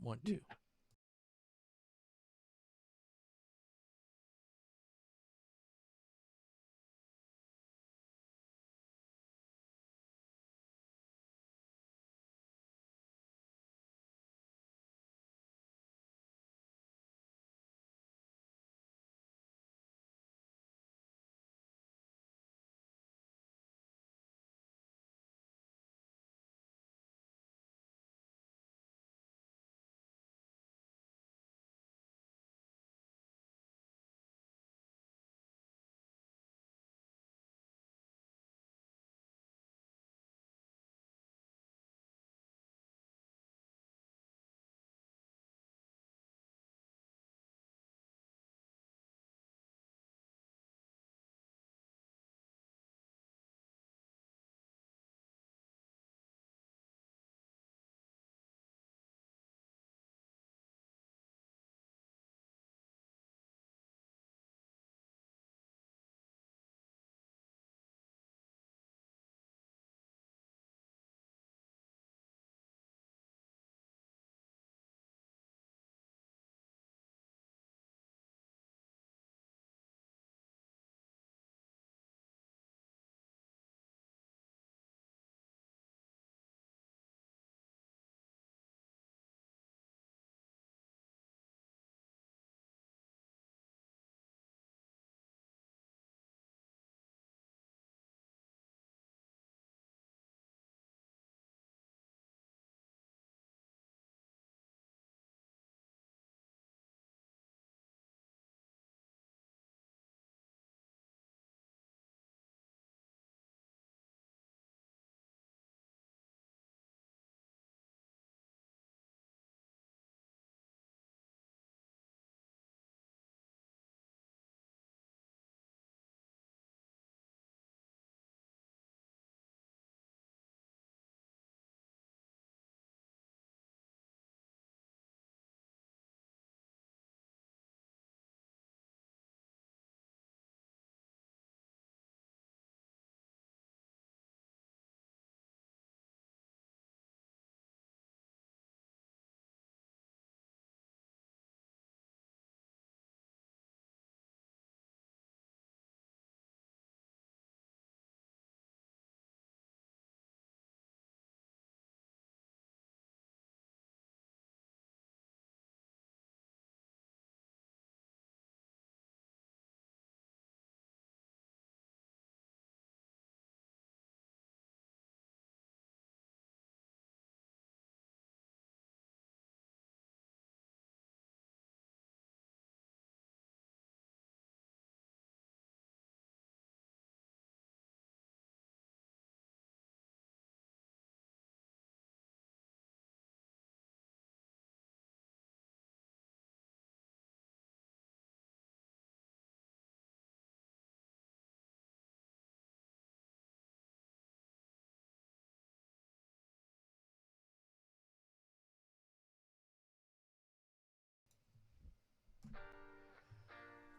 1, 2.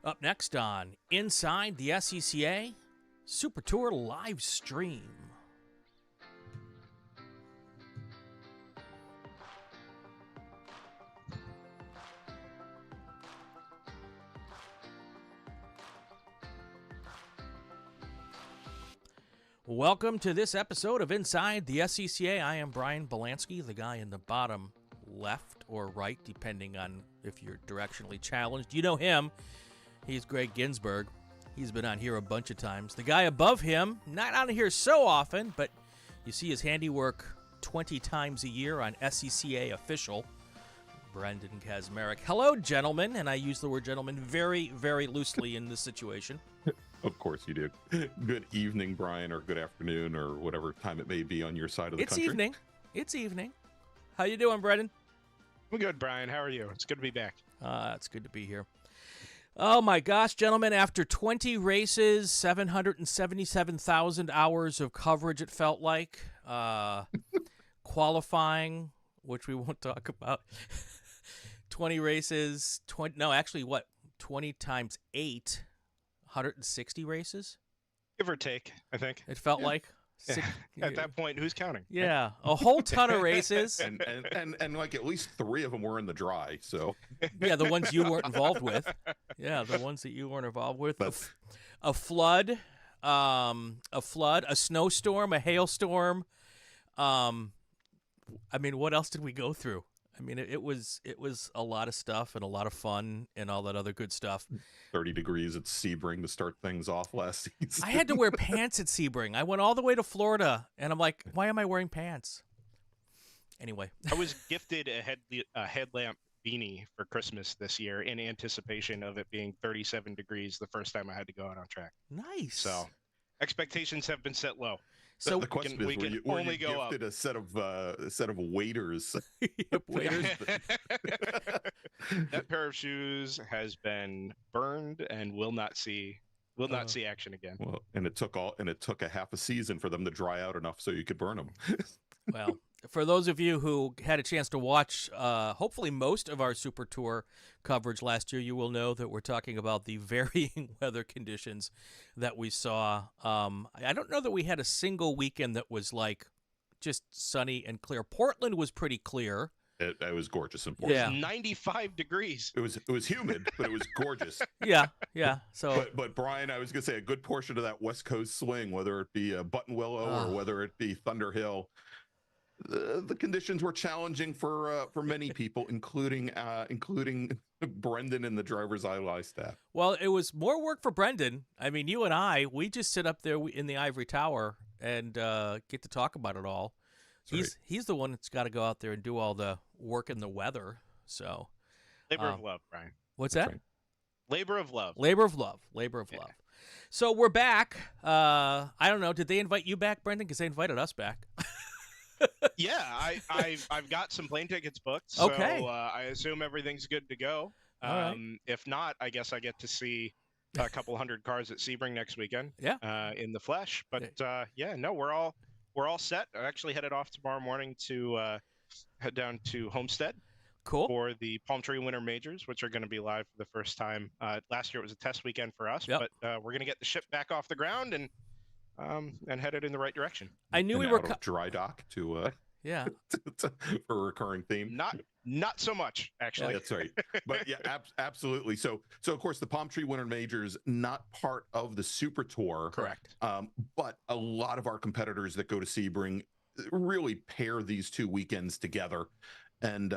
Up next on Inside the SCCA Super Tour Livestream. Welcome to this episode of Inside the SCCA. I am Brian Bielanski, the guy in the bottom left or right, depending on if you're directionally challenged. You know him. He's Greg Ginsburg. He's been on here a bunch of times. The guy above him, not on here so often, but you see his handiwork 20 times a year on SCCA Official, Brendan Kazmarek. Hello, gentlemen, and I use the word gentleman very, very loosely in this situation. Of course you do. Good evening, Brian, or good afternoon, or whatever time it may be on your side of the country. It's evening. How you doing, Brendan? I'm good, Brian. How are you? It's good to be back. It's good to be here. Oh, my gosh, gentlemen, after 20 races, 777,000 hours of coverage, it felt like, qualifying, which we won't talk about, 20 races, 20 times 8, 160 races? Give or take, I think. It felt like At that point, who's counting? Yeah, a whole ton of races. and like at least 3 of them were in the dry. So yeah, the ones you weren't involved with. Yeah, the ones that you weren't involved with. A flood, a snowstorm, a hailstorm. I mean, what else did we go through? I mean, it was a lot of stuff and a lot of fun and all that other good stuff. 30 degrees at Sebring to start things off last season. I had to wear pants at Sebring. I went all the way to Florida, and I'm like, why am I wearing pants? Anyway. I was gifted a headlamp beanie for Christmas this year in anticipation of it being 37 degrees the first time I had to go out on track. Nice. So expectations have been set low. So the question is, were you gifted a set of waders? Waders. That pair of shoes has been burned and will not see action again. Well, and it took a half a season for them to dry out enough so you could burn them. Well, for those of you who had a chance to watch, hopefully most of our Super Tour coverage last year, you will know that we're talking about the varying weather conditions that we saw. I don't know that we had a single weekend that was like just sunny and clear. Portland was pretty clear. It was gorgeous in Portland. Yeah. 95 degrees. It was humid, but it was gorgeous. Yeah. So, but Brian, I was gonna say a good portion of that West Coast swing, whether it be Buttonwillow or whether it be Thunder Hill, the conditions were challenging for many people, including Brendan and the driver's eye staff. Well, it was more work for Brendan. I mean, you and we just sit up there in the ivory tower and get to talk about it all. He's the one that's got to go out there and do all the work in the weather. So, labor of love, Brian. What's that? Right. Labor of love. Labor of love. So we're back. I don't know. Did they invite you back, Brendan? Because they invited us back. Yeah, I've got some plane tickets booked. So, okay. I assume everything's good to go. Right. If not, I guess I get to see a couple hundred cars at Sebring next weekend. Yeah. In the flesh. But no, we're all set. I actually headed off tomorrow morning to head down to Homestead. Cool. For the Palm Tree Winter Majors, which are going to be live for the first time. Last year it was a test weekend for us, but we're going to get the ship back off the ground and headed in the right direction. I knew and we were out of dry dock to for a recurring theme. Not so much, actually. That's right. But yeah, absolutely. So of course the Palm Tree Winter Majors, not part of the Super Tour. Correct. But a lot of our competitors that go to Sebring really pair these two weekends together. And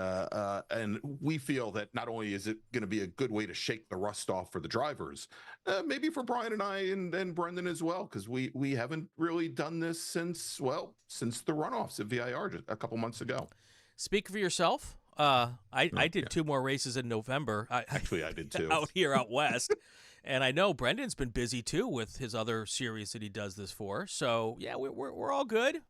we feel that not only is it going to be a good way to shake the rust off for the drivers, maybe for Brian and I and Brendan as well, because we haven't really done this since the runoffs at VIR just a couple months ago. Speak for yourself. I did 2 more races in November. Actually, I did too. out west. And I know Brendan's been busy too with his other series that he does this for. So yeah, we're all good.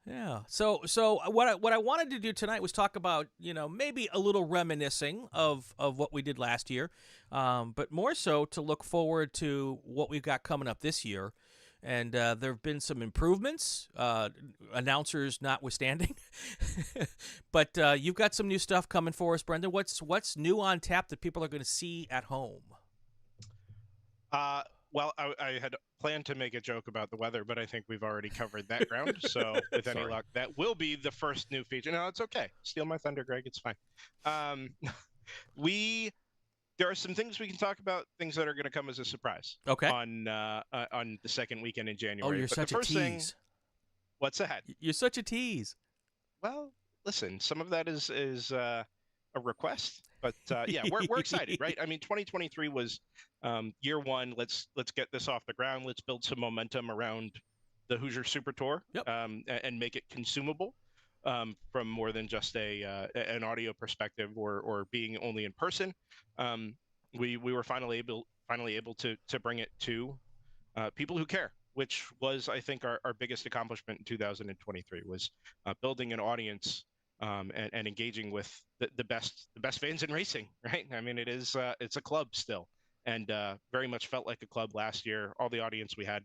Yeah. So what I wanted to do tonight was talk about, maybe a little reminiscing of what we did last year, but more so to look forward to what we've got coming up this year. And there have been some improvements, announcers notwithstanding. But you've got some new stuff coming for us, Brendan. What's new on tap that people are going to see at home? Well, I had planned to make a joke about the weather, but I think we've already covered that ground. So with any luck, that will be the first new feature. No, it's okay. Steal my thunder, Greg. It's fine. There are some things we can talk about, things that are going to come as a surprise. Okay. On the second weekend in January. Oh, you're such a tease. What's that? You're such a tease. Well, listen, some of that is a request. But yeah, we're excited, right? I mean, 2023 was year one. Let's get this off the ground. Let's build some momentum around the Hoosier Super Tour, and make it consumable from more than just an audio perspective or being only in person. We were finally able to bring it to people who care, which was, I think, our biggest accomplishment in 2023 was building an audience. And engaging with the best fans in racing, right? I mean, it's a club still, and very much felt like a club last year. All the audience we had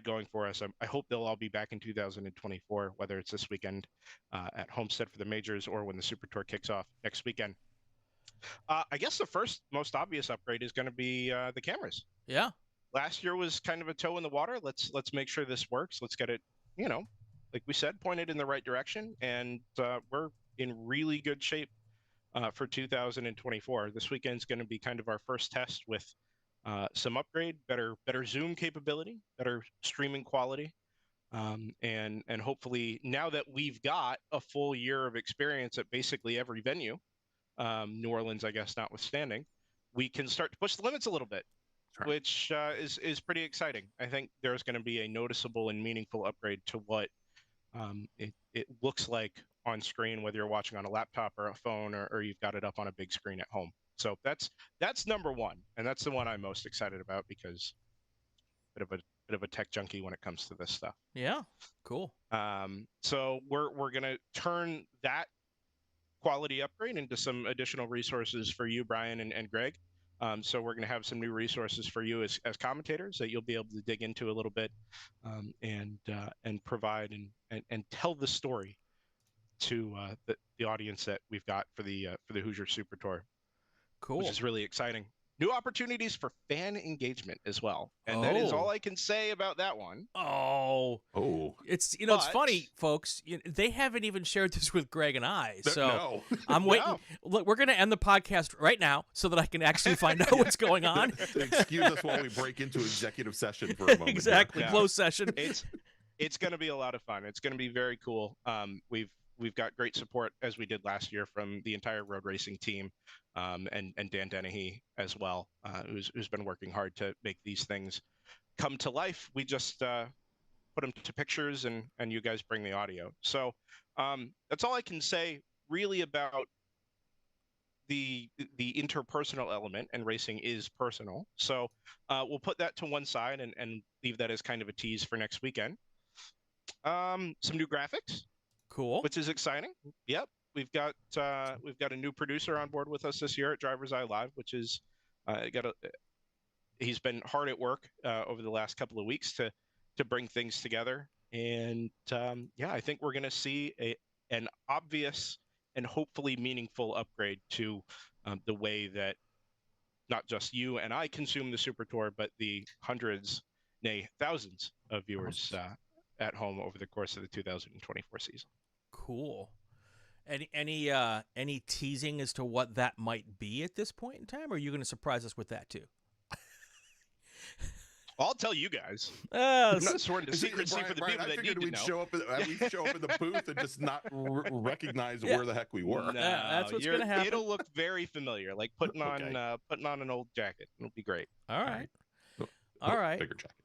going for us. I hope they'll all be back in 2024, whether it's this weekend at Homestead for the majors or when the Super Tour kicks off next weekend. I guess the first most obvious upgrade is going to be the cameras. Yeah. last year was kind of a toe in the water. Let's make sure this works. Let's get it, like we said, pointed in the right direction, and we're in really good shape for 2024. This weekend's going to be kind of our first test with some upgrade, better Zoom capability, better streaming quality, and hopefully now that we've got a full year of experience at basically every venue, New Orleans, I guess, notwithstanding, we can start to push the limits a little bit, Right. which is pretty exciting. I think there's going to be a noticeable and meaningful upgrade to what it looks like on screen, whether you're watching on a laptop or a phone, or you've got it up on a big screen at home. So that's number one, and that's the one I'm most excited about because bit of a tech junkie when it comes to this stuff. Yeah, cool. So we're gonna turn that quality upgrade into some additional resources for you, Brian and Greg. So we're going to have some new resources for you as commentators that you'll be able to dig into a little bit, and provide and tell the story to the audience that we've got for the Hoosier Super Tour. Cool. Which is really exciting. New opportunities for fan engagement as well. And that is all I can say about that one. Oh. It's, it's funny, folks. They haven't even shared this with Greg and I. So No. I'm waiting. No. Look, we're going to end the podcast right now so that I can actually find out what's going on. Excuse us while we break into executive session for a moment. Exactly. Yeah. Closed session. It's going to be a lot of fun. It's going to be very cool. We've got great support, as we did last year, from the entire road racing team, and Dan Dennehy as well, who's been working hard to make these things come to life. We just put them to pictures, and you guys bring the audio. So that's all I can say really about the interpersonal element, and racing is personal. So we'll put that to one side and leave that as kind of a tease for next weekend. Some new graphics. Cool. Which is exciting. Yep. We've got a new producer on board with us this year at Driver's Eye Live, which is he's been hard at work over the last couple of weeks to bring things together. And I think we're going to see an obvious and hopefully meaningful upgrade to the way that not just you and I consume the Super Tour, but the hundreds, nay, thousands of viewers at home over the course of the 2024 season. Cool. Any teasing as to what that might be at this point in time, or are you going to surprise us with that too? I'll tell you guys. I'm not sworn to secrecy for the people that need to know. We'd show up in the booth and just not recognize where the heck we were. No, that's what's going to happen. It'll look very familiar, like putting on an old jacket. It'll be great. All right. All right. Bigger jacket.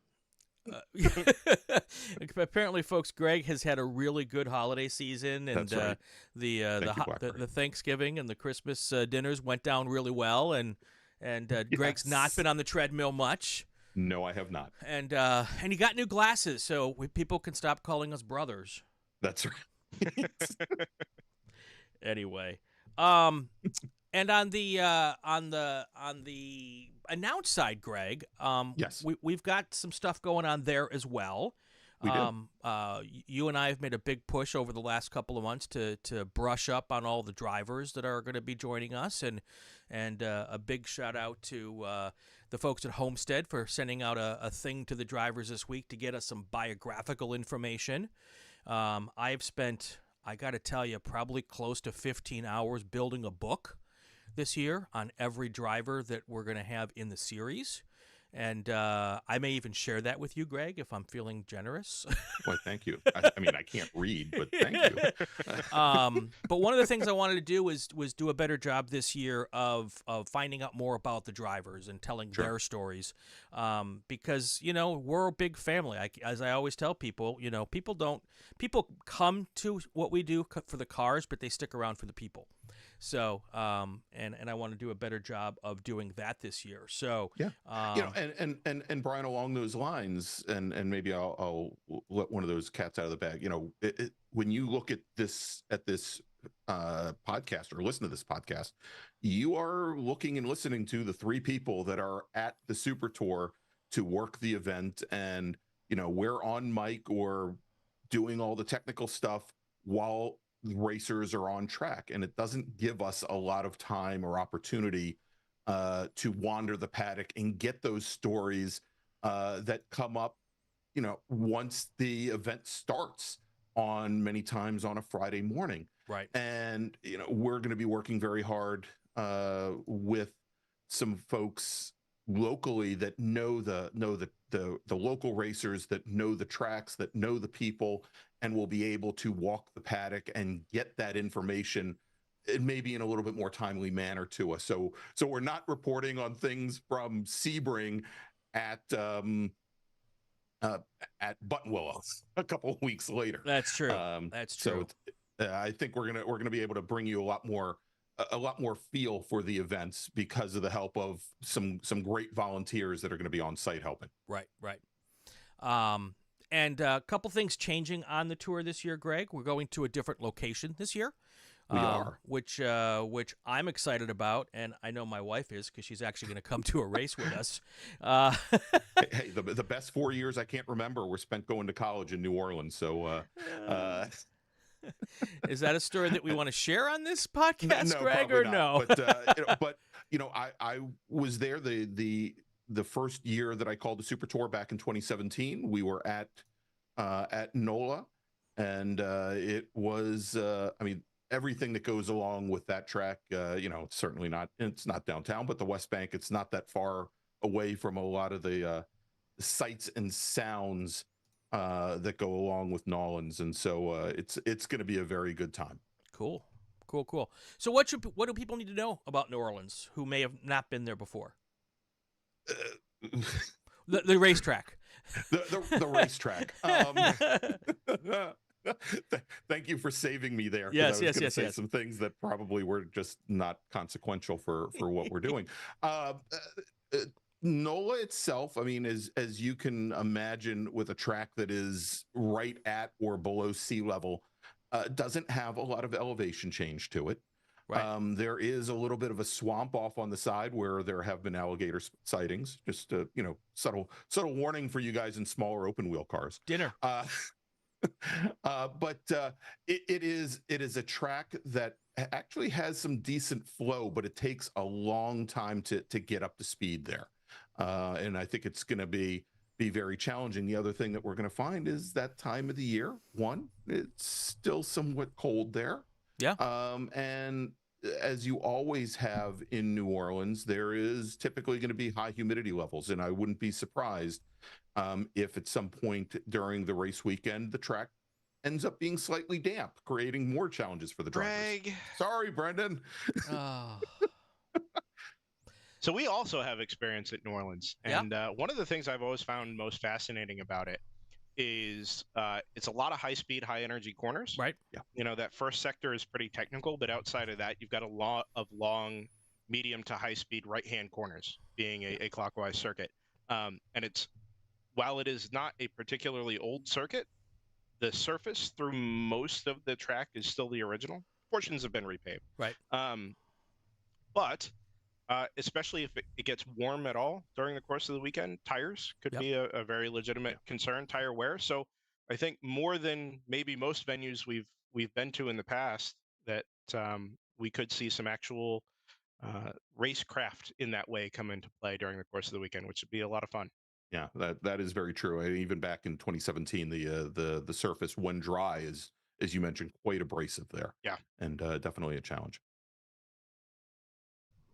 Apparently, folks, Greg has had a really good holiday season, and right. the Thanksgiving and the Christmas dinners went down really well, and Greg's not been on the treadmill much. No, I have not. And he got new glasses, so people can stop calling us brothers. That's right. Anyway, and on the announce side, Greg, yes, we've got some stuff going on there as well. We do. You and I have made a big push over the last couple of months to brush up on all the drivers that are going to be joining us, and a big shout out to the folks at Homestead for sending out a thing to the drivers this week to get us some biographical information. I've spent, I got to tell you, probably close to 15 hours building a book this year on every driver that we're going to have in the series. And I may even share that with you, Greg, if I'm feeling generous. Well, thank you. I mean, I can't read, but thank you. But one of the things I wanted to do was do a better job this year of finding out more about the drivers and telling their stories. Because, we're a big family. As I always tell people, people come to what we do for the cars, but they stick around for the people. So, and I want to do a better job of doing that this year. So, yeah, and Brian, along those lines, and maybe I'll let one of those cats out of the bag. When you look at this podcast or listen to this podcast, you are looking and listening to the three people that are at the Super Tour to work the event, and we're on mic or doing all the technical stuff while racers are on track, and it doesn't give us a lot of time or opportunity to wander the paddock and get those stories that come up, once the event starts on many times on a Friday morning. Right. And, we're going to be working very hard with some folks locally that know the local racers, that know the tracks, that know the people, and will be able to walk the paddock and get that information maybe in a little bit more timely manner to us. So we're not reporting on things from Sebring at Buttonwillow a couple of weeks later. That's true. That's true. So I think we're gonna be able to bring you a lot more feel for the events because of the help of some great volunteers that are going to be on site helping. Right. And a couple things changing on the tour this year, Greg. We're going to a different location this year. We are, which I'm excited about, and I know my wife is because she's actually going to come to a race with us. Hey, the best 4 years I can't remember were spent going to college in New Orleans. So, is that a story that we want to share on this podcast, no, Greg, or no? But I was there the first year that I called the Super Tour back in 2017. We were at NOLA, and it was everything that goes along with that track. Certainly it's not downtown, but the West Bank, it's not that far away from a lot of the sights and sounds that go along with Nolans, and so it's going to be a very good time. Cool. So what do people need to know about New Orleans who may have not been there before? The racetrack. The racetrack. Thank you for saving me there. Yes. Some things that probably were just not consequential for what we're doing. NOLA itself, as you can imagine, with a track that is right at or below sea level, doesn't have a lot of elevation change to it. Right. There is a little bit of a swamp off on the side where there have been alligator sightings. Just subtle warning for you guys in smaller open wheel cars. Dinner. But it is a track that actually has some decent flow, but it takes a long time to get up to speed there. And I think it's going to be very challenging. The other thing that we're going to find is that time of the year. One, it's still somewhat cold there. Yeah. And as you always have in New Orleans, there is typically going to be high humidity levels, and I wouldn't be surprised if at some point during the race weekend the track ends up being slightly damp, creating more challenges for the drivers. Greg. Sorry, Brendan. Oh. So we also have experience at New Orleans, and one of the things I've always found most fascinating about it is it's a lot of high-speed, high-energy corners. Right. Yeah. That first sector is pretty technical, but outside of that, you've got a lot of long, medium to high-speed right-hand corners, being a clockwise circuit. And while it is not a particularly old circuit, the surface through most of the track is still the original. Portions have been repaved. Right. But especially if it gets warm at all during the course of the weekend, tires could be a very legitimate concern, tire wear. So I think more than maybe most venues we've been to in the past, that we could see some actual racecraft in that way come into play during the course of the weekend, which would be a lot of fun. Yeah, that is very true. Even back in 2017, the surface, when dry, is, as you mentioned, quite abrasive there. Yeah, and definitely a challenge.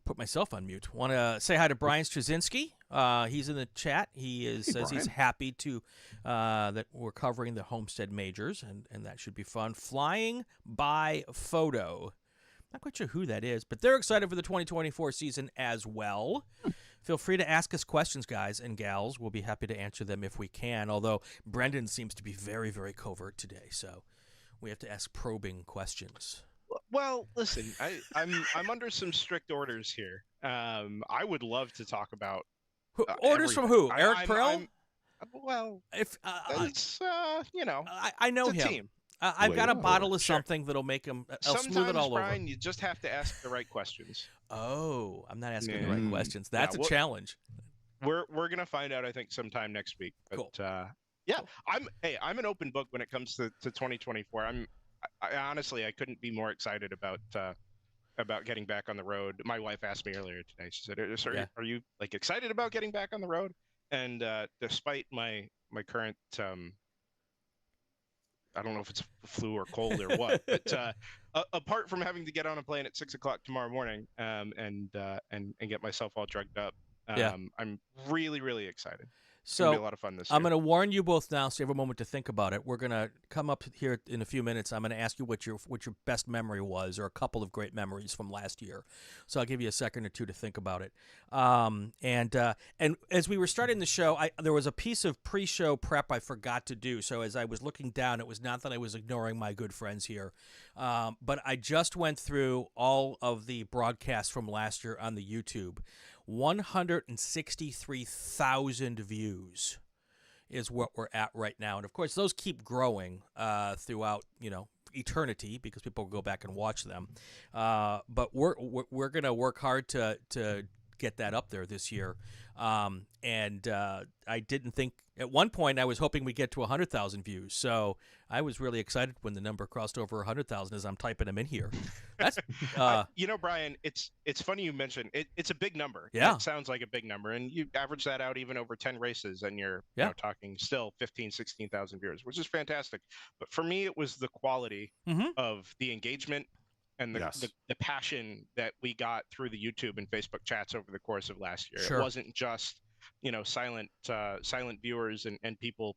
Put myself on mute. Want to say hi to Brian Straczynski. He's in the chat. He says he's happy to that we're covering the Homestead Majors, and that should be fun. Flying by Photo. Not quite sure who that is, but they're excited for the 2024 season as well. Feel free to ask us questions, guys and gals. We'll be happy to answer them if we can, although Brendan seems to be very, very covert today, so we have to ask probing questions. Well, listen, I'm under some strict orders here. I would love to talk about orders everything. from who? Eric Prill? Well, if it's I know it's a him. team. I've got a bottle of something that'll make him. I'll smooth it all Brian, over. you just have to ask the right questions. Oh, I'm not asking the right questions. That's a challenge. We're gonna find out, I think, sometime next week. But cool. Cool. I'm an open book when it comes to 2024. I honestly, I couldn't be more excited about getting back on the road. My wife asked me earlier today. She said, "Are you like excited about getting back on the road?" And despite my current I don't know if it's flu or cold or what, but apart from having to get on a plane at 6 o'clock tomorrow morning and get myself all drugged up, I'm really, really excited. It's going to be a lot of fun this year. I'm going to warn you both now, so you have a moment to think about it. We're going to come up here in a few minutes. I'm going to ask you what your best memory was, or a couple of great memories from last year. So I'll give you a second or two to think about it. And as we were starting the show, there was a piece of pre-show prep I forgot to do. So as I was looking down, it was not that I was ignoring my good friends here, but I just went through all of the broadcasts from last year on the YouTube. 163,000 views is what we're at right now, and of course those keep growing throughout eternity because people go back and watch them. But we're gonna work hard to get that up there this year. And I didn't think at one point I was hoping we'd get to 100,000 views. So I was really excited when the number crossed over 100,000 as I'm typing them in here. That's Brian, it's funny you mentioned it's a big number. Yeah. It sounds like a big number, and you average that out even over 10 races and you're talking still 15, 16,000 viewers, which is fantastic. But for me, it was the quality of the engagement and the passion that we got through the YouTube and Facebook chats over the course of last year. Sure. It wasn't just, silent viewers and people,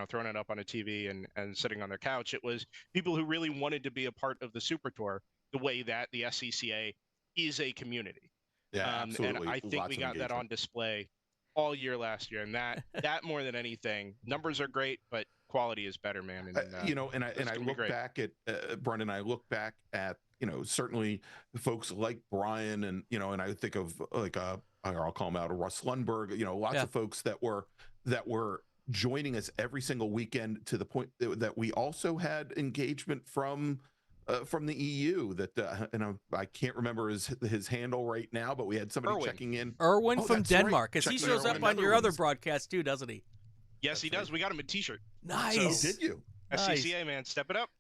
throwing it up on a TV and sitting on their couch. It was people who really wanted to be a part of the Super Tour the way that the SCCA is a community. Yeah, absolutely. And I think we got that on display all year last year. And that more than anything, numbers are great, but quality is better, man. And, I look back at Brendan, I look back at, certainly folks like Brian and I think of I'll call him out, Russ Lundberg, lots of folks that were joining us every single weekend, to the point that we also had engagement from the EU that I can't remember his handle right now, but we had somebody checking in. Erwin from Denmark, because he shows up on your other broadcast too, doesn't he? Yes, he does. We got him a T-shirt. Nice. So, did you? SCCA, man, step it up.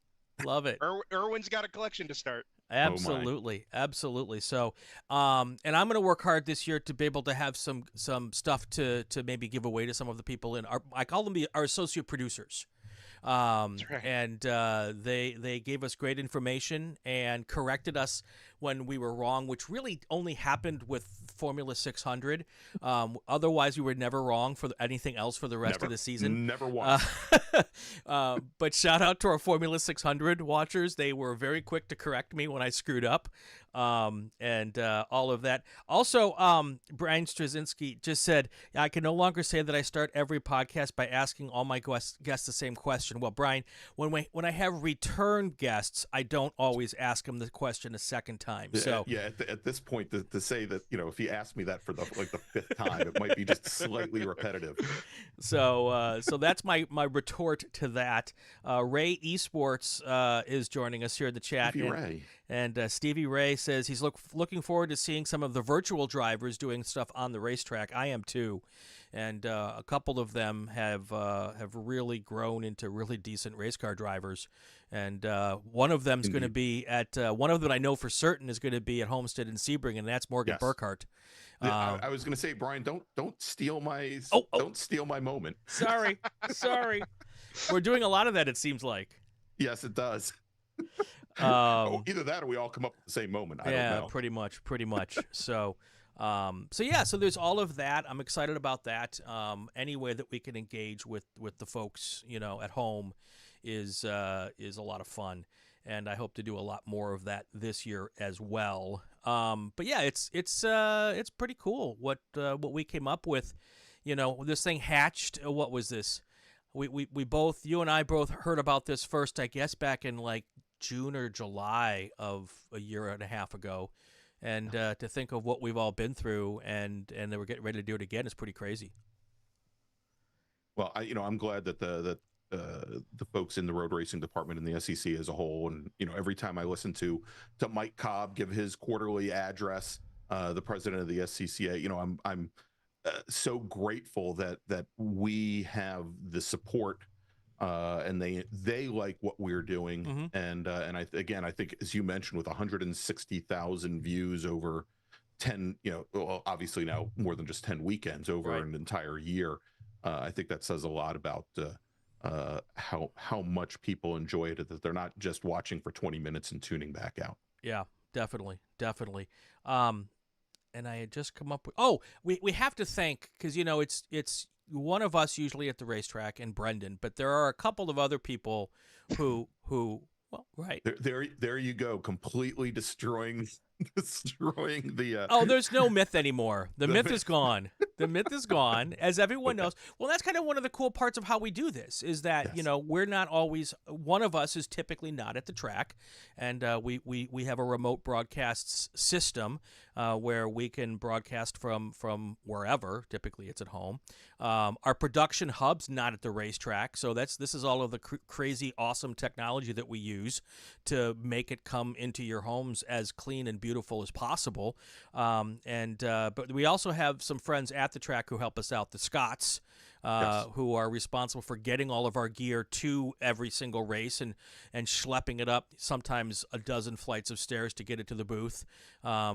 Love it. Erwin's got a collection to start. Absolutely, absolutely. So, and I'm going to work hard this year to be able to have some stuff to maybe give away to some of the people in I call them our associate producers. That's right. And they gave us great information and corrected us when we were wrong, which really only happened with Formula 600. Otherwise, we were never wrong for anything else for the rest of the season. Never once. But shout out to our Formula 600 watchers. They were very quick to correct me when I screwed up. And all of that. Also, Brian Straczynski just said, I can no longer say that I start every podcast by asking all my guests the same question. Well, Brian, when I have return guests, I don't always ask them the question a second time. So at this point, to say that, if you ask me that for the fifth time, it might be just slightly repetitive. So that's my retort to that. Ray Esports is joining us here in the chat. And Stevie Ray says he's looking forward to seeing some of the virtual drivers doing stuff on the racetrack. I am too, and a couple of them have really grown into really decent race car drivers. And one of them is going to be at one of them I know for certain is going to be at Homestead and Sebring, and that's Morgan Burkhart. I was going to say, Brian, don't steal my don't steal my moment. Sorry. We're doing a lot of that, it seems like. Yes, it does. Either that or we all come up with the same moment. I don't know. pretty much. So there's all of that. I'm excited about that. Any way that we can engage with the folks, at home is a lot of fun, and I hope to do a lot more of that this year as well. But yeah, it's pretty cool what we came up with. This thing hatched. What was this? You and I both heard about this first, I guess, back in like June or July of a year and a half ago, and to think of what we've all been through, and they were getting ready to do it again is pretty crazy. Well, I'm glad that the folks in the road racing department in the SCCA as a whole, and every time I listen to Mike Cobb give his quarterly address, the president of the SCCA, I'm so grateful that we have the support. And they like what we're doing, and I think, as you mentioned, with 160,000 views over 10, well, obviously now more than just 10 weekends over an entire year. I think that says a lot about how much people enjoy it, that they're not just watching for 20 minutes and tuning back out. Yeah, definitely. And I had just come up with, we have to thank, because it's one of us usually at the racetrack and Brendan, but there are a couple of other people who well, right there you go, completely destroying the there's no myth anymore. The myth is gone. The myth is gone, as everyone knows. Well, that's kind of one of the cool parts of how we do this, is that we're not always, one of us is typically not at the track, and we have a remote broadcasts system where we can broadcast from wherever. Typically it's at home. Our production hub's not at the racetrack, so this is all of the crazy awesome technology that we use to make it come into your homes as clean and beautiful as possible. But we also have some friends at the track who help us out, the Scots, who are responsible for getting all of our gear to every single race and schlepping it up, sometimes a dozen flights of stairs to get it to the booth,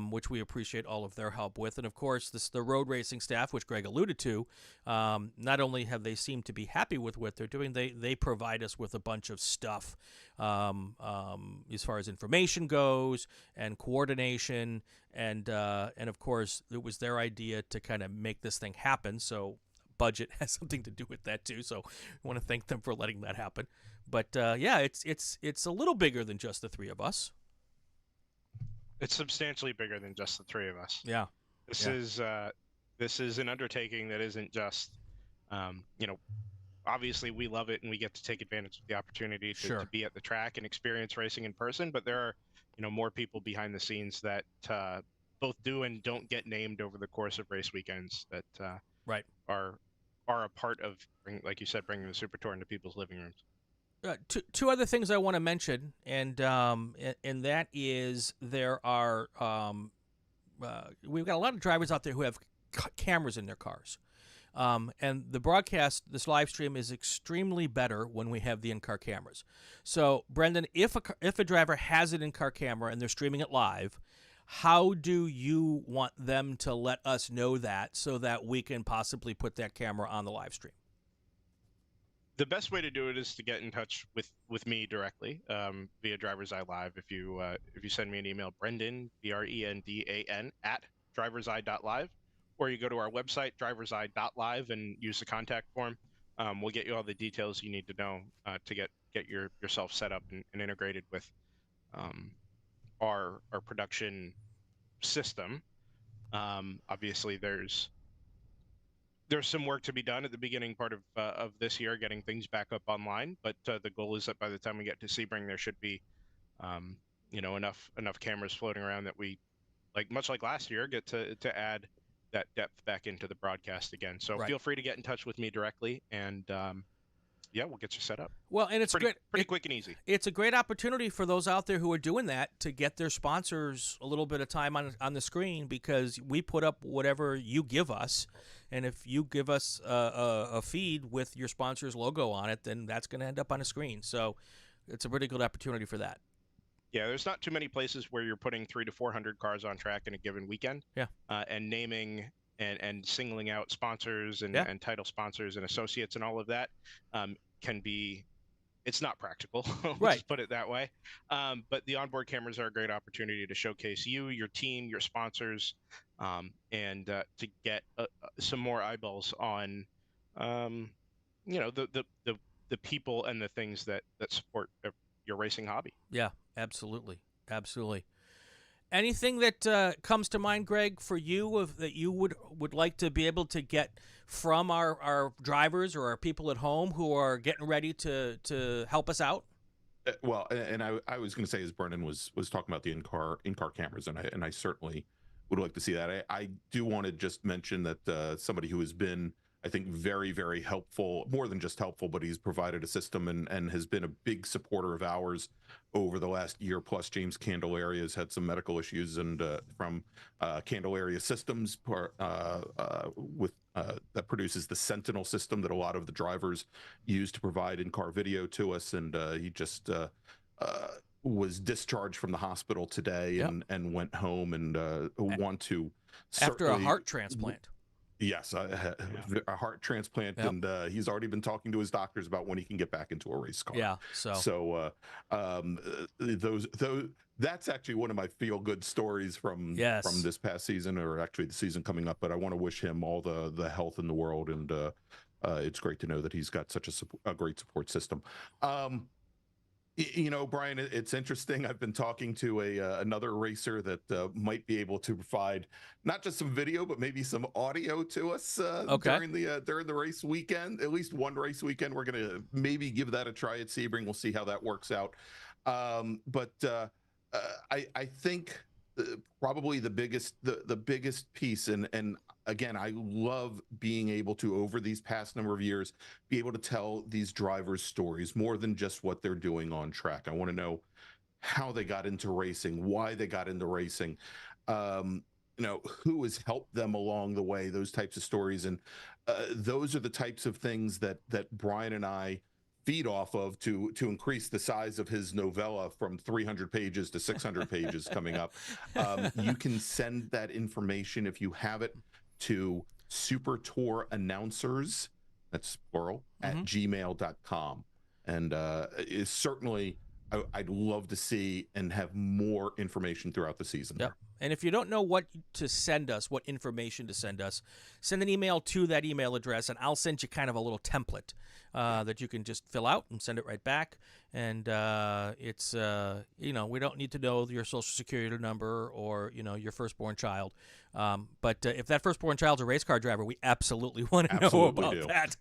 which we appreciate all of their help with. And of course, the road racing staff, which Greg alluded to, not only have they seemed to be happy with what they're doing, they provide us with a bunch of stuff as far as information goes and coordination, and of course it was their idea to kind of make this thing happen, so budget has something to do with that too, so we want to thank them for letting that happen. But it's a little bigger than just the three of us. It's substantially bigger than just the three of us. Yeah. This is an undertaking that isn't just obviously we love it and we get to take advantage of the opportunity to be at the track and experience racing in person, but there are more people behind the scenes that both do and don't get named over the course of race weekends that are a part of, like you said, bringing the Super Tour into people's living rooms. Two other things I want to mention, and that is there are we've got a lot of drivers out there who have cameras in their cars. And the broadcast, this live stream, is extremely better when we have the in-car cameras. So, Brendan, if a driver has an in-car camera and they're streaming it live, how do you want them to let us know that so that we can possibly put that camera on the live stream? The best way to do it is to get in touch with me directly via Driver's Eye Live. If you send me an email, Brendan, BRENDAN @driverseye.live, or you go to our website, driverseye.live, and use the contact form. We'll get you all the details you need to know to get yourself set up and integrated with our production system. Obviously, there's some work to be done at the beginning part of this year, getting things back up online. But the goal is that by the time we get to Sebring, there should be enough cameras floating around that we, much like last year, get to add that depth back into the broadcast again. So feel free to get in touch with me directly, and we'll get you set up. Well, and it's pretty quick and easy. It's a great opportunity for those out there who are doing that to get their sponsors a little bit of time on the screen, because we put up whatever you give us, and if you give us a feed with your sponsor's logo on it, then that's going to end up on a screen. So it's a pretty good opportunity for that. Yeah, there's not too many places where you're putting 300 to 400 cars on track in a given weekend. Yeah. And naming and singling out sponsors and title sponsors and associates and all of that can be, it's not practical. Let's put it that way. But the onboard cameras are a great opportunity to showcase you, your team, your sponsors, and to get some more eyeballs on, the people and the things that support your racing hobby. Yeah, absolutely. Anything that comes to mind, Greg, for you that you would like to be able to get from our drivers or our people at home who are getting ready to help us out? Well, and I was going to say, as Brendan was talking about the in-car cameras, and I certainly would like to see that. I do want to just mention that somebody who has been, I think, very, very helpful, more than just helpful, but he's provided a system and has been a big supporter of ours over the last year plus. James Candelaria has had some medical issues, and from Candelaria Systems that produces the Sentinel system that a lot of the drivers use to provide in-car video to us, and he just was discharged from the hospital today and went home and want to after a heart transplant. Yes, a heart transplant, and he's already been talking to his doctors about when he can get back into a race car. Yeah, those that's actually one of my feel good stories from this past season, or actually the season coming up. But I want to wish him all the health in the world, and it's great to know that he's got such a great support system. Brian, it's interesting. I've been talking to another racer that might be able to provide not just some video, but maybe some audio to us during the race weekend. At least one race weekend, we're going to maybe give that a try at Sebring. We'll see how that works out. But I think probably the biggest piece, and again, I love being able to, over these past number of years, be able to tell these drivers' stories more than just what they're doing on track. I want to know how they got into racing, why they got into racing, who has helped them along the way, those types of stories. And those are the types of things that Brian and I feed off of to increase the size of his novella from 300 pages to 600 pages coming up. You can send that information, if you have it, to Super Tour Announcers, that's plural, at gmail.com. And is certainly, I'd love to see and have more information throughout the season. Yep. And if you don't know what to send us, what information to send us, send an email to that email address, and I'll send you kind of a little template that you can just fill out and send it right back. And it's, we don't need to know your social security number or, your firstborn child. But if that firstborn child's a race car driver, we absolutely want to know about that.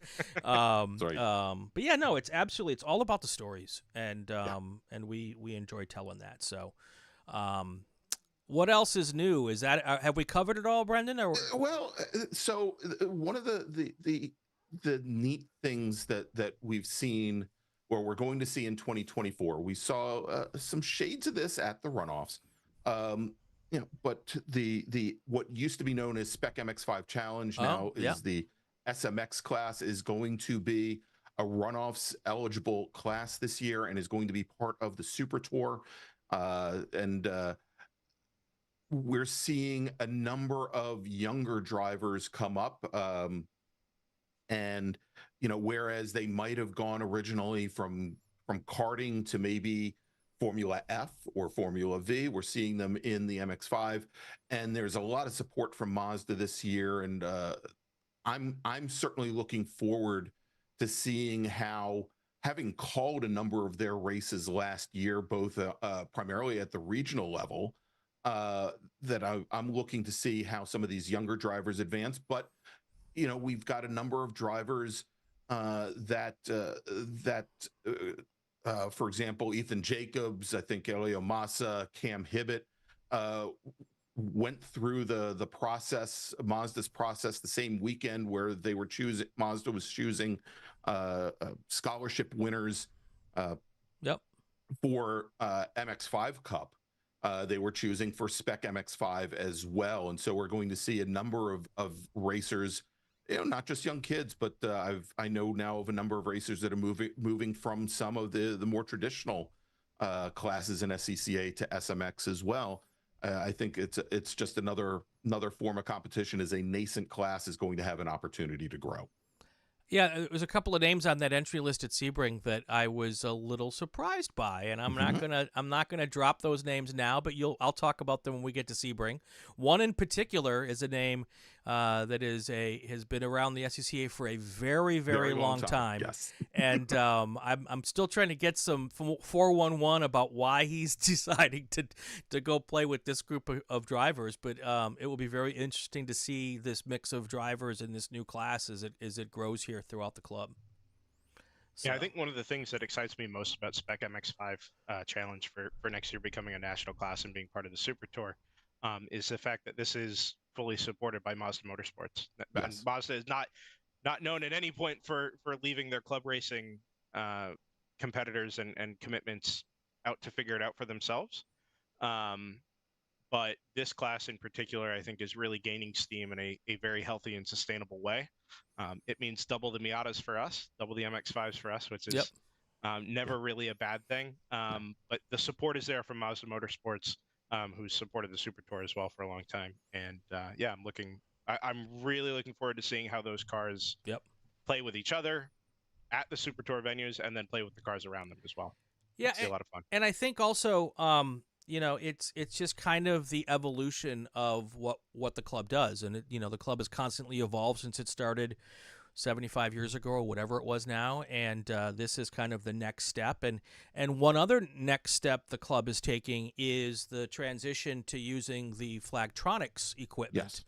But yeah, no, it's all about the stories. And we enjoy telling that. So, what else is new? Is that have we covered it all, Brendan? Or so one of the neat things that we've seen, or we're going to see in 2024, we saw some shades of this at the runoffs. But the what used to be known as Spec MX5 Challenge now is the SMX class, is going to be a runoffs eligible class this year and is going to be part of the Super Tour. We're seeing a number of younger drivers come up, and whereas they might have gone originally from karting to maybe Formula F or Formula V, we're seeing them in the MX5, and there's a lot of support from Mazda this year, and I'm certainly looking forward to seeing how, having called a number of their races last year, both primarily at the regional level, that I'm looking to see how some of these younger drivers advance. But we've got a number of drivers that for example, Ethan Jacobs, I think Elio Massa, Cam Hibbett went through the process, Mazda's process, the same weekend where they were Mazda was choosing scholarship winners for MX5 Cup. They were choosing for Spec MX5 as well. And so we're going to see a number of racers, not just young kids, but I know now of a number of racers that are moving from some of the more traditional classes in SCCA to SMX as well. I think it's just another form of competition, as a nascent class is going to have an opportunity to grow. Yeah, there was a couple of names on that entry list at Sebring that I was a little surprised by, and I'm not gonna drop those names now, but I'll talk about them when we get to Sebring. One in particular is a name that has been around the SCCA for a very, very long time. Yes. And I'm still trying to get some 411 about why he's deciding to go play with this group of drivers. But it will be very interesting to see this mix of drivers in this new class as it grows here throughout the club. So. Yeah, I think one of the things that excites me most about Spec MX5 Challenge for next year becoming a national class and being part of the Super Tour is the fact that this is fully supported by Mazda Motorsports. Yes. Mazda is not known at any point for leaving their club racing competitors and commitments out to figure it out for themselves. But this class in particular, I think, is really gaining steam in a very healthy and sustainable way. It means double the Miatas for us, double the MX5s for us, which is Never really a bad thing. But the support is there from Mazda Motorsports, who's supported the Super Tour as well for a long time. And yeah, I'm really looking forward to seeing how those cars play with each other at the Super Tour venues, and then play with the cars around them as well. Yeah, it's a lot of fun. And I think also, it's just kind of the evolution of what the club does, and the club has constantly evolved since it started 75 years ago or whatever it was now, and this is kind of the next step. And one other next step the club is taking is the transition to using the Flagtronics equipment.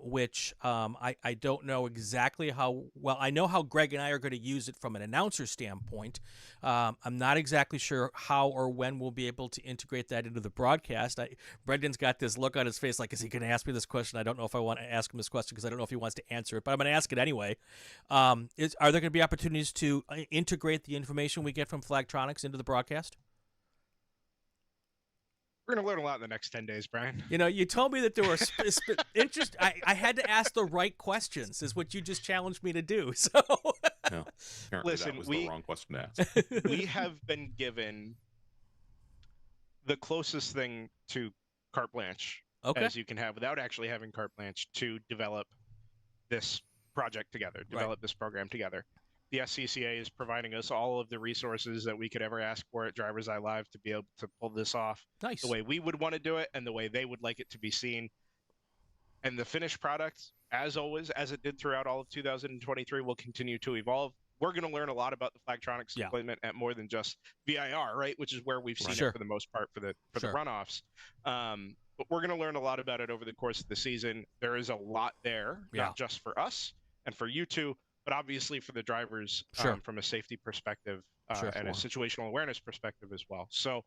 Which I don't know exactly how well. I know how Greg and I are going to use it from an announcer standpoint. I'm not exactly sure how or when we'll be able to integrate that into the broadcast. Brendan's got this look on his face like, is he going to ask me this question? I don't know if I want to ask him this question because I don't know if he wants to answer it, but I'm going to ask it anyway. Are there going to be opportunities to integrate the information we get from Flagtronics into the broadcast? We're going to learn a lot in the next 10 days, Brian. You told me that there were interest. I had to ask the right questions, is what you just challenged me to do. So, no, listen, that was the wrong question to ask. We have been given the closest thing to carte blanche as you can have without actually having carte blanche to develop this project together, develop this program together. The SCCA is providing us all of the resources that we could ever ask for at Driver's Eye Live to be able to pull this off the way we would want to do it and the way they would like it to be seen. And the finished product, as always, as it did throughout all of 2023, will continue to evolve. We're going to learn a lot about the Flagtronics equipment at more than just VIR, right? Which is where we've seen it for the most part for the runoffs. But we're going to learn a lot about it over the course of the season. There is a lot there, not just for us and for you two, but obviously for the drivers from a safety perspective and a situational awareness perspective as well. So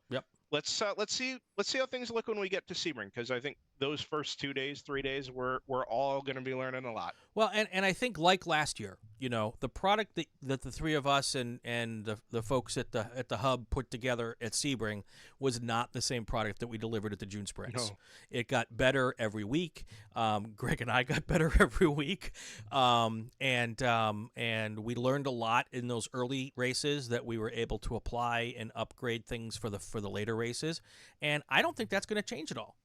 let's see how things look when we get to Sebring, because I think those first 2 days, 3 days, we're all going to be learning a lot. Well, and I think like last year, the product that the three of us and the folks at the hub put together at Sebring was not the same product that we delivered at the June Sprints. No. It got better every week. Greg and I got better every week, and we learned a lot in those early races that we were able to apply and upgrade things for the later races. And I don't think that's going to change at all.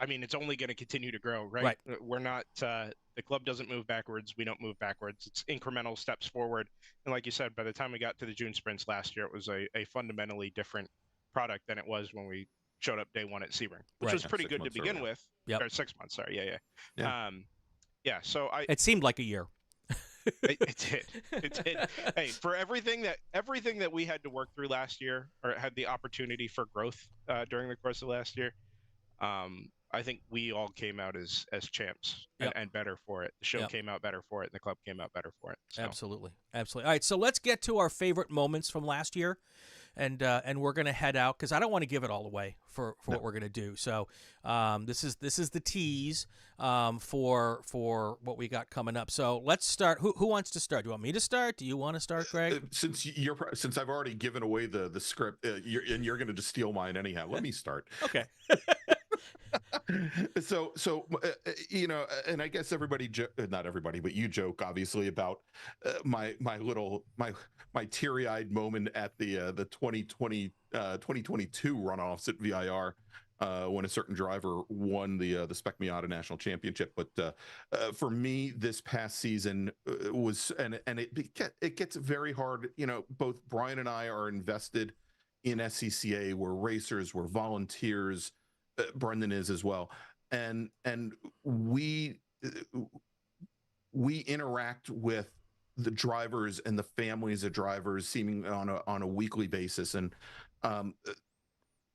I mean, it's only going to continue to grow, right? We're not, the club doesn't move backwards. We don't move backwards. It's incremental steps forward. And like you said, by the time we got to the June Sprints last year, it was a fundamentally different product than it was when we showed up day one at Sebring, which was pretty good to begin with. Or 6 months, sorry. Yeah. So it seemed like a year. It did. Hey, for everything that we had to work through last year, or had the opportunity for growth during the course of last year, I think we all came out as champs and better for it. The show came out better for it, and the club came out better for it. So. Absolutely. All right, so let's get to our favorite moments from last year, and we're going to head out because I don't want to give it all away for what we're going to do. So this is the tease for what we got coming up. So let's start. Who wants to start? Do you want me to start? Do you want to start, Greg? Since I've already given away the script, you're going to just steal mine anyhow. Let me start. Okay. So and I guess everybody, not everybody, but you joke obviously about my teary-eyed moment at the 2022 runoffs at VIR when a certain driver won the Spec Miata National Championship. But for me, this past season was, and it gets very hard. Both Brian and I are invested in SCCA. We're racers, we're volunteers. Brendan is as well, and we interact with the drivers and the families of drivers seeming on a weekly basis. And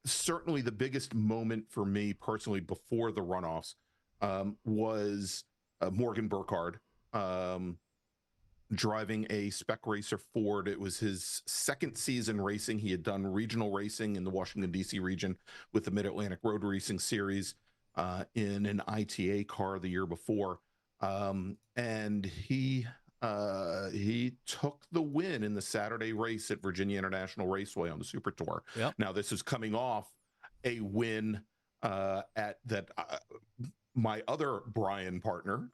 certainly the biggest moment for me personally before the runoffs was Morgan Burkhardt driving a Spec Racer Ford. It was his second season racing. He had done regional racing in the Washington, D.C. region with the Mid-Atlantic Road Racing Series in an ITA car the year before. And he took the win in the Saturday race at Virginia International Raceway on the Super Tour. Yep. Now, this is coming off a win at that my other Brian partner,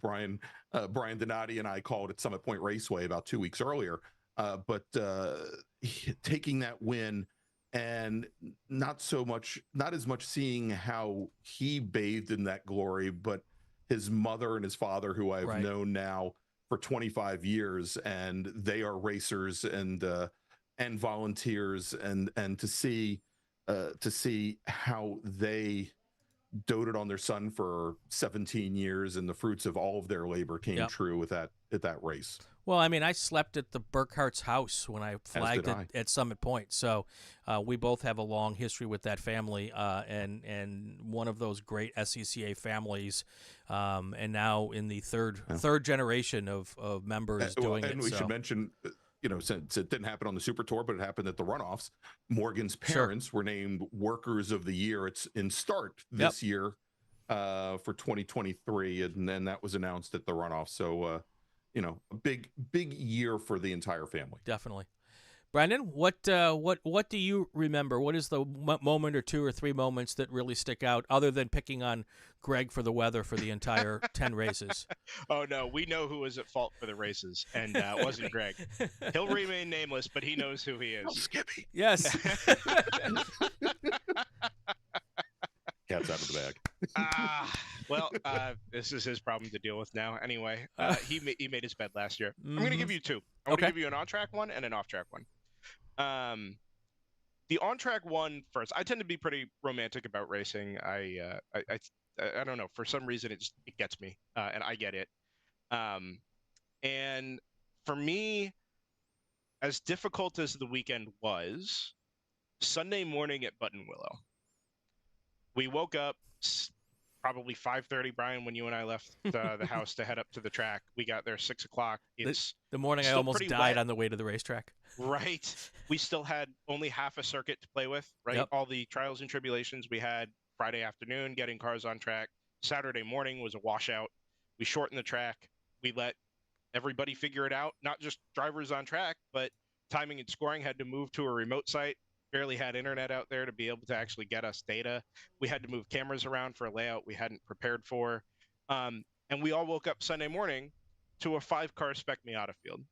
Brian Donati, and I called at Summit Point Raceway about 2 weeks earlier. But taking that win and not as much seeing how he bathed in that glory, but his mother and his father, who I've Right. known now for 25 years, and they are racers and volunteers, and to see how they doted on their son for 17 years, and the fruits of all of their labor came Yep. true with that at that race. Well, I mean, I slept at the Burkhart's house when I flagged at Summit Point, so we both have a long history with that family, and one of those great SCCA families, and now in the third generation of members doing it. And we should mention, since it didn't happen on the Super Tour, but it happened at the runoffs, Morgan's parents were named Workers of the Year. It's in start this year for 2023, and then that was announced at the runoff. So, a big year for the entire family. Definitely. Brendan, what do you remember? What is the moment or two or three moments that really stick out, other than picking on Greg for the weather for the entire 10 races? Oh, no, we know who was at fault for the races, and it wasn't Greg. He'll remain nameless, but he knows who he is. Oh, Skippy. Yes. Cat's out of the bag. This is his problem to deal with now. Anyway, he made his bed last year. I'm going to give you two. I'm going to give you an on-track one and an off-track one. The on-track one first. I tend to be pretty romantic about racing. I don't know, for some reason it gets me, and I get it. And for me, as difficult as the weekend was, Sunday morning at Buttonwillow, we woke up probably 5:30, Brian, when you and I left the house to head up to the track. We got there 6 o'clock. It's the morning I almost died on the way to the racetrack. Right. We still had only half a circuit to play with, right? Yep. All the trials and tribulations we had Friday afternoon, getting cars on track. Saturday morning was a washout. We shortened the track. We let everybody figure it out, not just drivers on track, but timing and scoring had to move to a remote site. Barely had internet out there to be able to actually get us data. We had to move cameras around for a layout we hadn't prepared for. And we all woke up Sunday morning to a 5-car Spec Miata field.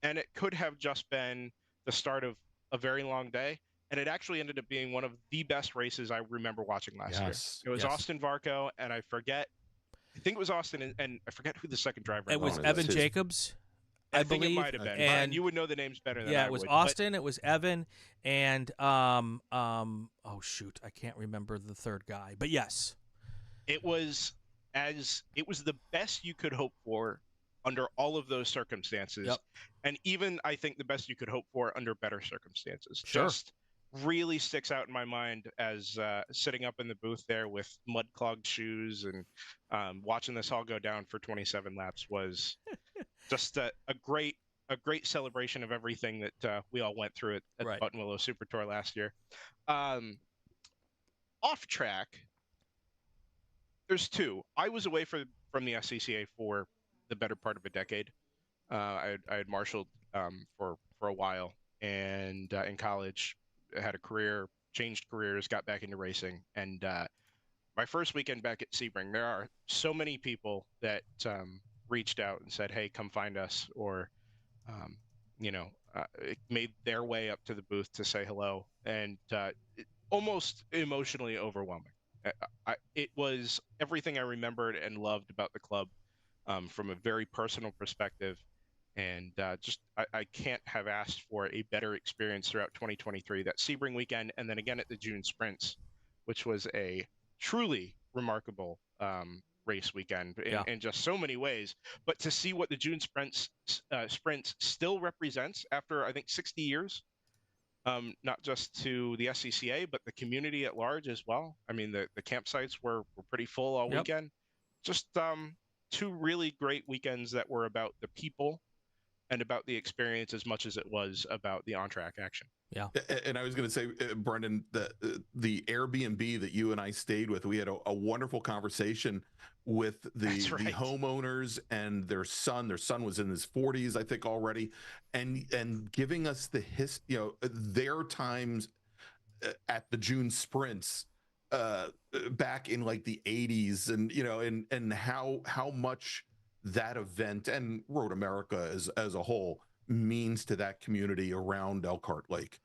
And it could have just been the start of a very long day. And it actually ended up being one of the best races I remember watching last year. It was Austin Varco, and I think it was Austin, and I forget who the second driver was. It was Evan Jacobs. I think believe it might have been. And you would know the names better than I would. Yeah, it was Austin, it was Evan, and oh shoot, I can't remember the third guy. But yes. It was the best you could hope for under all of those circumstances. Yep. And even I think the best you could hope for under better circumstances. Sure. Just really sticks out in my mind as sitting up in the booth there with mud-clogged shoes and watching this all go down for 27 laps was just a great celebration of everything that we all went through at Right. Buttonwillow Super Tour last year. Off track, there's two. I was away from the SCCA for the better part of a decade. I had marshaled for a while, and in college, I had a career, changed careers, got back into racing, and my first weekend back at Sebring, there are so many people that reached out and said, "Hey, come find us," or made their way up to the booth to say hello, and almost emotionally overwhelming. It was everything I remembered and loved about the club from a very personal perspective, and I can't have asked for a better experience throughout 2023. That Sebring weekend, and then again at the June Sprints, which was a truly remarkable race weekend in just so many ways. But to see what the June Sprints still represents after, I think, 60 years, not just to the SCCA, but the community at large as well. I mean, the campsites were pretty full all weekend. Just two really great weekends that were about the people and about the experience as much as it was about the on-track action. Yeah. And I was going to say, Brendan, the Airbnb that you and I stayed with, we had a wonderful conversation with the homeowners and their son. Their son was in his 40s, I think, already, and giving us their times at the June Sprints back in like the 80s, and and how much that event and Road America as a whole means to that community around Elkhart Lake.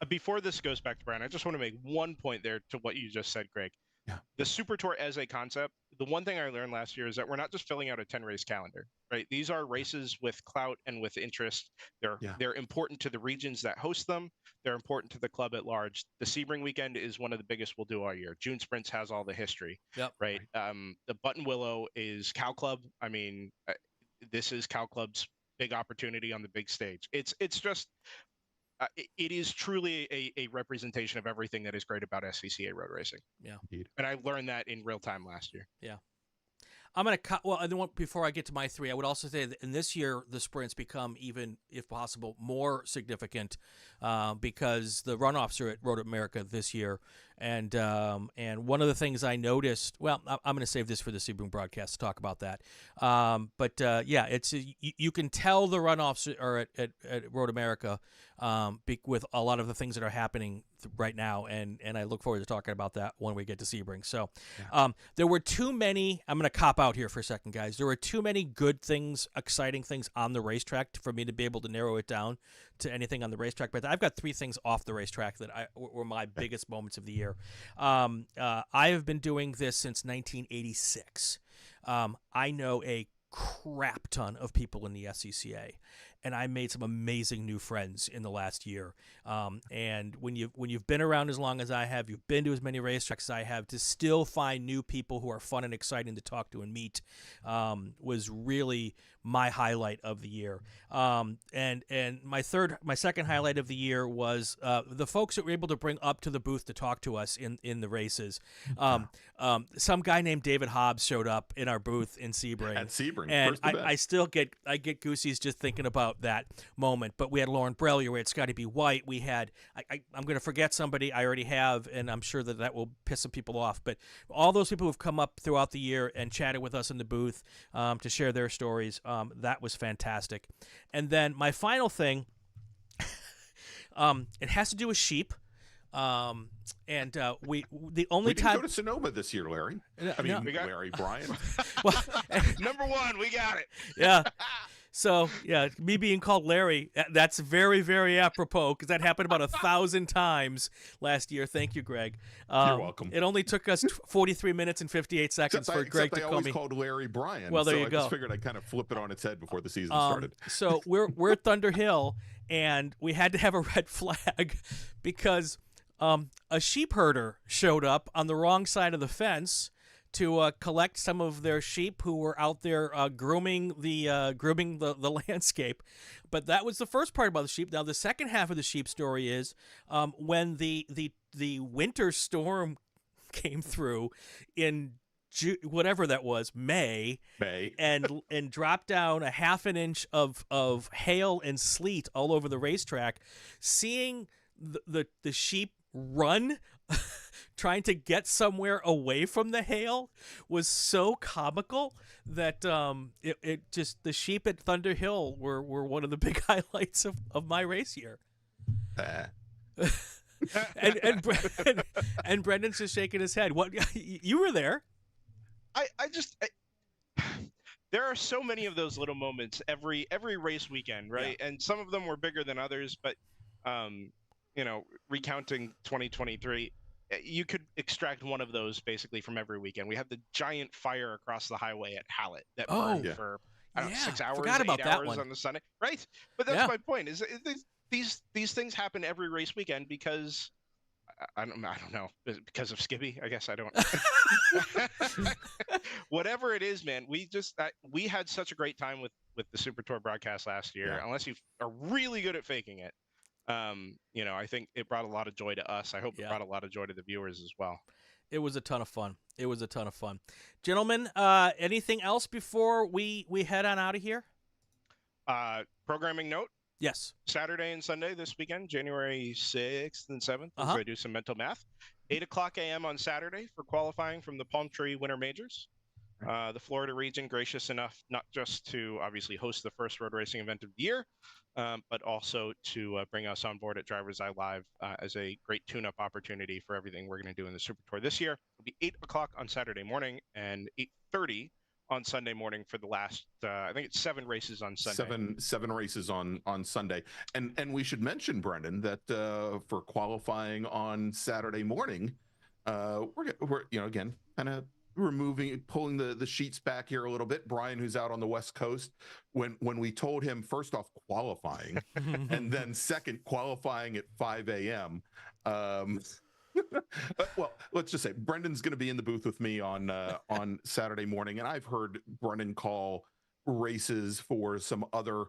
Before this goes back to Brian, I just want to make one point there to what you just said, Greg. Yeah. The Super Tour as a concept, the one thing I learned last year is that we're not just filling out a 10-race calendar, right? These are races with clout and with interest. They're important to the regions that host them. They're important to the club at large. The Sebring weekend is one of the biggest we'll do all year. June Sprints has all the history, right? The Button Willow is Cow Club. I mean, this is Cow Club's big opportunity on the big stage. It's just... it is truly a representation of everything that is great about SCCA road racing. Yeah. Indeed. And I learned that in real time last year. Yeah. I'm going to cut. Well, before I get to my three, I would also say that in this year, the sprints become even, if possible, more significant because the runoffs are at Road America this year. And one of the things I noticed, well, I'm going to save this for the Sebring broadcast to talk about that. It's you can tell the runoffs are at Road America with a lot of the things that are happening right now, and I look forward to talking about that when we get to Sebring. So there were too many, I'm going to cop out here for a second, guys. There were too many good things, exciting things on the racetrack for me to be able to narrow it down to anything on the racetrack. But I've got three things off the racetrack that were my biggest moments of the year. I have been doing this since 1986. I know a crap ton of people in the SCCA, and I made some amazing new friends in the last year. And when you've been around as long as I have, you've been to as many racetracks as I have, to still find new people who are fun and exciting to talk to and meet was really my highlight of the year. And my second highlight of the year was the folks that were able to bring up to the booth to talk to us in the races. Some guy named David Hobbs showed up in our booth in Sebring. At Sebring, and I still get goosies just thinking about that moment. But we had Lauren Brellier, we had Scotty B. White, we had I'm going to forget somebody I already have, and I'm sure that will piss some people off. But all those people who've come up throughout the year and chatted with us in the booth to share their stories, that was fantastic. And then my final thing, it has to do with sheep. We didn't go to Sonoma this year, Larry. Larry Bryan. Well, Number one, we got it. Yeah. So, yeah, me being called Larry, that's very, very apropos because that happened about 1,000 times last year. Thank you, Greg. You're welcome. It only took us 43 minutes and 58 seconds for Greg to call me. I always called Larry Bryan. Well, there you go. I just figured I'd kind of flip it on its head before the season started. So we're at Thunder Hill, and we had to have a red flag because a sheep herder showed up on the wrong side of the fence to collect some of their sheep who were out there grooming the landscape. But that was the first part about the sheep. Now the second half of the sheep story is when the winter storm came through in whatever that was, May, and dropped down a half an inch of hail and sleet all over the racetrack. Seeing the sheep run trying to get somewhere away from the hail was so comical that it just, the sheep at Thunder Hill were one of the big highlights of my race year. and Brendan's just shaking his head. What, you were there? There are so many of those little moments every race weekend, right? Yeah. And some of them were bigger than others, but recounting 2023, you could extract one of those basically from every weekend. We had the giant fire across the highway at Hallett that burned for 6 hours, forgot about 8 that hours one. On the Sunday, right? But that's my point. Is these things happen every race weekend because I don't know, because of Skippy. I guess I don't. Whatever it is, man. We had such a great time with the Super Tour broadcast last year. Yeah. Unless you are really good at faking it. I think it brought a lot of joy to us. I hope it brought a lot of joy to the viewers as well. It was a ton of fun. Gentlemen, anything else before we head on out of here? Programming note. Yes. Saturday and Sunday this weekend, January 6th and 7th, as I do some mental math. 8 o'clock a.m. on Saturday for qualifying from the Palm Tree Winter Majors. The Florida region gracious enough not just to obviously host the first road racing event of the year, but also to bring us on board at Drivers Eye Live as a great tune-up opportunity for everything we're going to do in the Super Tour this year. It'll be 8 o'clock on Saturday morning and 8:30 on Sunday morning for the last, I think it's 7 races on Sunday. Seven races on Sunday. And we should mention, Brendan, that for qualifying on Saturday morning, we're again, kind of pulling the sheets back here a little bit. Brian, who's out on the West Coast, when we told him, first off, qualifying, and then second, qualifying at 5 a.m. Well, let's just say Brendan's going to be in the booth with me on Saturday morning, and I've heard Brendan call races for some other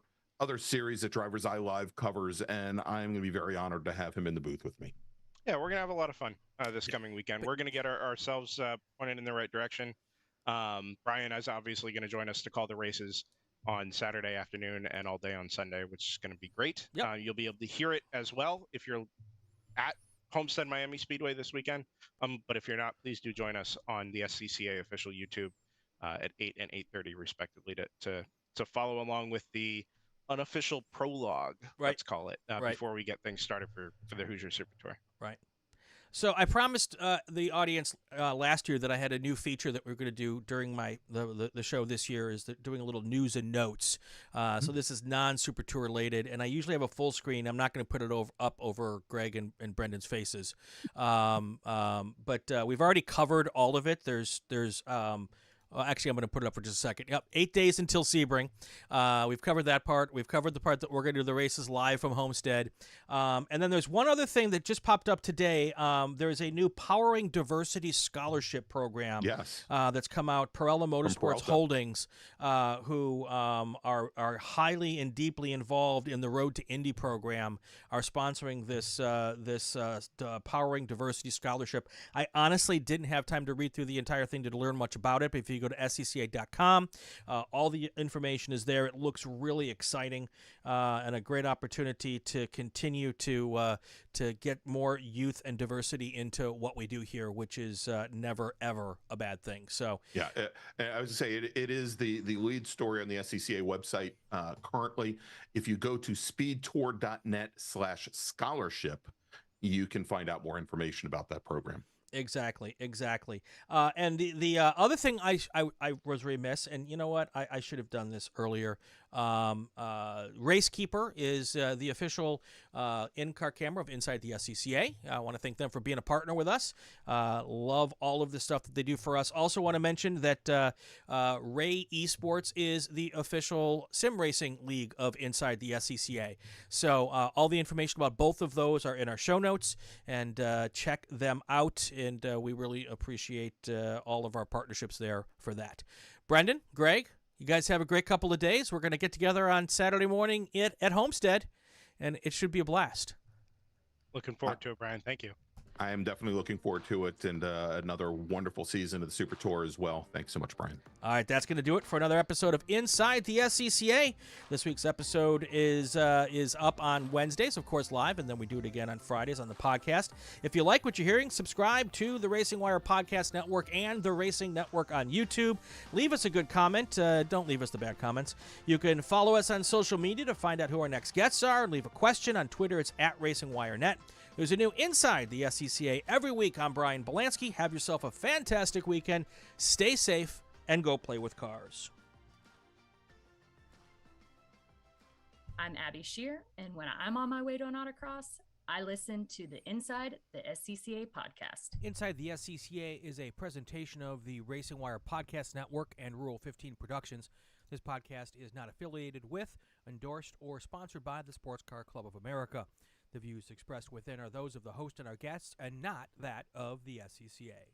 series that Drivers Eye Live covers, and I'm going to be very honored to have him in the booth with me. Yeah, we're going to have a lot of fun this coming weekend. We're going to get ourselves pointed in the right direction. Brian is obviously going to join us to call the races on Saturday afternoon and all day on Sunday, which is going to be great. Yep. You'll be able to hear it as well if you're at Homestead Miami Speedway this weekend. But if you're not, please do join us on the SCCA official YouTube at 8 and 8:30 respectively to follow along with the unofficial prologue, let's call it, before we get things started for the Hoosier Super Tour. Right. So I promised the audience last year that I had a new feature that we're going to do during the show this year, is doing a little news and notes. So this is non-Super Tour related, and I usually have a full screen. I'm not going to put it up over Greg and Brendan's faces, but we've already covered all of it. There's actually, I'm going to put it up for just a second. Yep, 8 days until Sebring. We've covered that part. We've covered the part that we're going to do the races live from Homestead. And then there's one other thing that just popped up today. There's a new Powering Diversity Scholarship program that's come out. Perella Motorsports Holdings, who are highly and deeply involved in the Road to Indy program, are sponsoring this Powering Diversity Scholarship. I honestly didn't have time to read through the entire thing to learn much about it, but if you go to SCCA.com, all the information is there. It looks really exciting and a great opportunity to continue to get more youth and diversity into what we do here, which is never, ever a bad thing. So yeah, I was going to say it is the lead story on the SCCA website currently. If you go to speedtour.net/scholarship, you can find out more information about that program. Exactly. And the other thing I was remiss, and you know what, I should have done this earlier. Racekeeper is the official in-car camera of Inside the SCCA. I want to thank them for being a partner with us. Love all of the stuff that they do for us. Also want to mention that Ray Esports is the official sim racing league of Inside the SCCA. So all the information about both of those are in our show notes, and check them out. And we really appreciate all of our partnerships there for that. Brendan, Greg, you guys have a great couple of days. We're going to get together on Saturday morning at Homestead, and it should be a blast. Looking forward to it, Brian. Thank you. I am definitely looking forward to it, and another wonderful season of the Super Tour as well. Thanks so much, Brian. All right, that's going to do it for another episode of Inside the SCCA. This week's episode is up on Wednesdays, of course, live, and then we do it again on Fridays on the podcast. If you like what you're hearing, subscribe to the RacingWire Podcast Network and the Racing Network on YouTube. Leave us a good comment. Don't leave us the bad comments. You can follow us on social media to find out who our next guests are. Leave a question on Twitter. It's @RacingWireNet. There's a new Inside the SCCA every week. I'm Brian Bielanski. Have yourself a fantastic weekend. Stay safe and go play with cars. I'm Abby Shear, and when I'm on my way to an autocross, I listen to the Inside the SCCA podcast. Inside the SCCA is a presentation of the RacingWire Podcast Network and Rule 15 Productions. This podcast is not affiliated with, endorsed, or sponsored by the Sports Car Club of America. The views expressed within are those of the host and our guests, and not that of the SCCA.